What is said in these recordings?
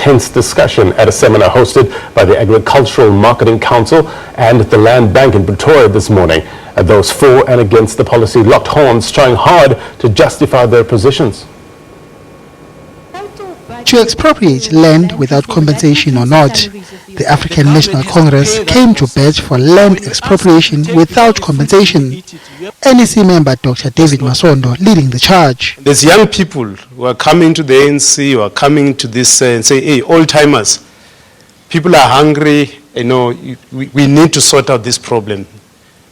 intense discussion at a seminar hosted by the Agricultural Marketing Council and the Land Bank in Pretoria this morning. Those for and against the policy locked horns, trying hard to justify their positions. To expropriate land without compensation or not, the African National Congress came to bat for land expropriation without compensation. NEC member Dr. David Masondo leading the charge. There's young people who are coming to the ANC, who are coming to this and say, hey, old-timers, people are hungry, we need to sort out this problem.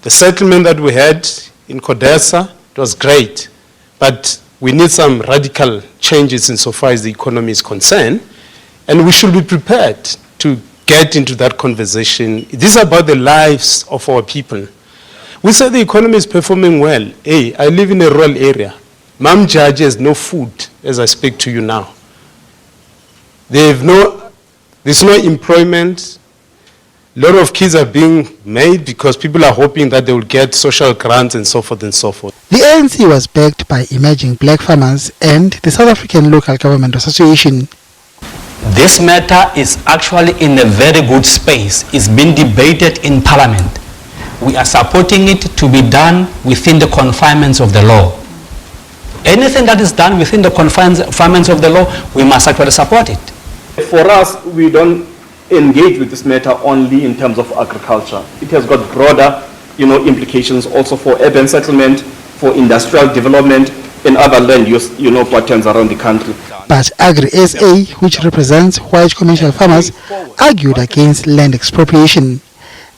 The settlement that we had in Codesa, it was great, but we need some radical changes insofar as the economy is concerned, and we should be prepared to get into that conversation. This is about the lives of our people. We say the economy is performing well. Hey, I live in a rural area. Mam Jaji has no food as I speak to you now. There's no employment. A lot of kids are being made because people are hoping that they will get social grants and so forth and so forth. The ANC was backed by emerging black farmers and the South African Local Government Association. This matter is actually in a very good space. It's been debated in Parliament. We are supporting it to be done within the confinements of the law. Anything that is done within the confinements of the law, we must actually support it. For us, we don't engage with this matter only in terms of agriculture. It has got broader, implications also for urban settlement, for industrial development, and other land use, patterns around the country. But Agri-SA, which represents white commercial farmers, argued against land expropriation.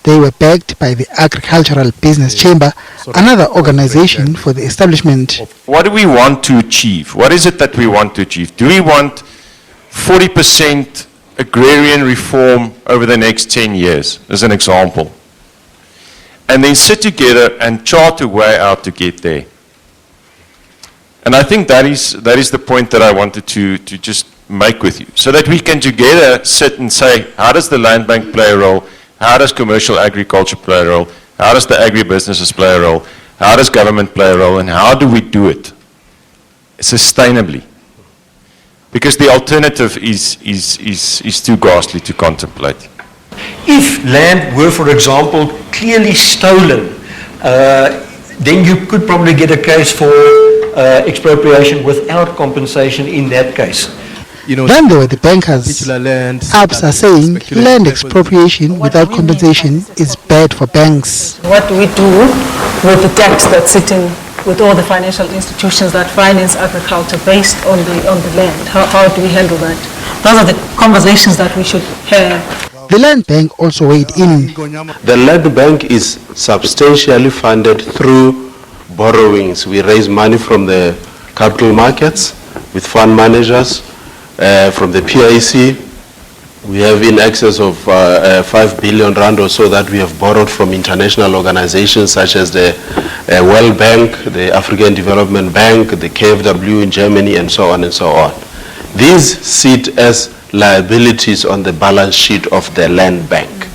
They were backed by the Agricultural Business Chamber, another organization for the establishment. What do we want to achieve? What is it that we want to achieve? Do we want 40% agrarian reform over the next 10 years, as an example? And then sit together and chart a way out to get there. And I think that is the point that I wanted to just make with you, so that we can together sit and say, how does the land bank play a role? How does commercial agriculture play a role? How does the agribusinesses play a role? How does government play a role? And how do we do it sustainably? Because the alternative is too ghastly to contemplate. If land were, for example, clearly stolen, then you could probably get a case for expropriation without compensation in that case. Then there were the bankers. ABS are saying land expropriation without compensation is bad for banks. What do we do with the tax that's sitting with all the financial institutions that finance agriculture based on the land? How do we handle that? Those are the conversations that we should have. The Land Bank also weighed in. The Land Bank is substantially funded through borrowings. We raise money from the capital markets with fund managers. From the PIC, we have in excess of 5 billion rand or so that we have borrowed from international organizations such as the World Bank, the African Development Bank, the KfW in Germany, and so on and so on. These sit as liabilities on the balance sheet of the Land Bank.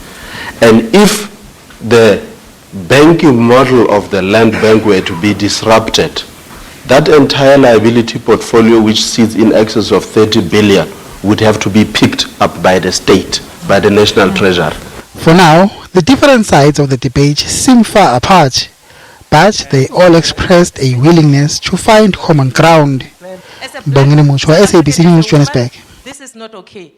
And if the banking model of the Land Bank were to be disrupted, that entire liability portfolio, which sits in excess of 30 billion, would have to be picked up by the state, by the National Treasury. For now, the different sides of the debate seem far apart, but they all expressed a willingness to find common ground. Bongini Muchwa, SABC News, Johannesburg. This is not okay.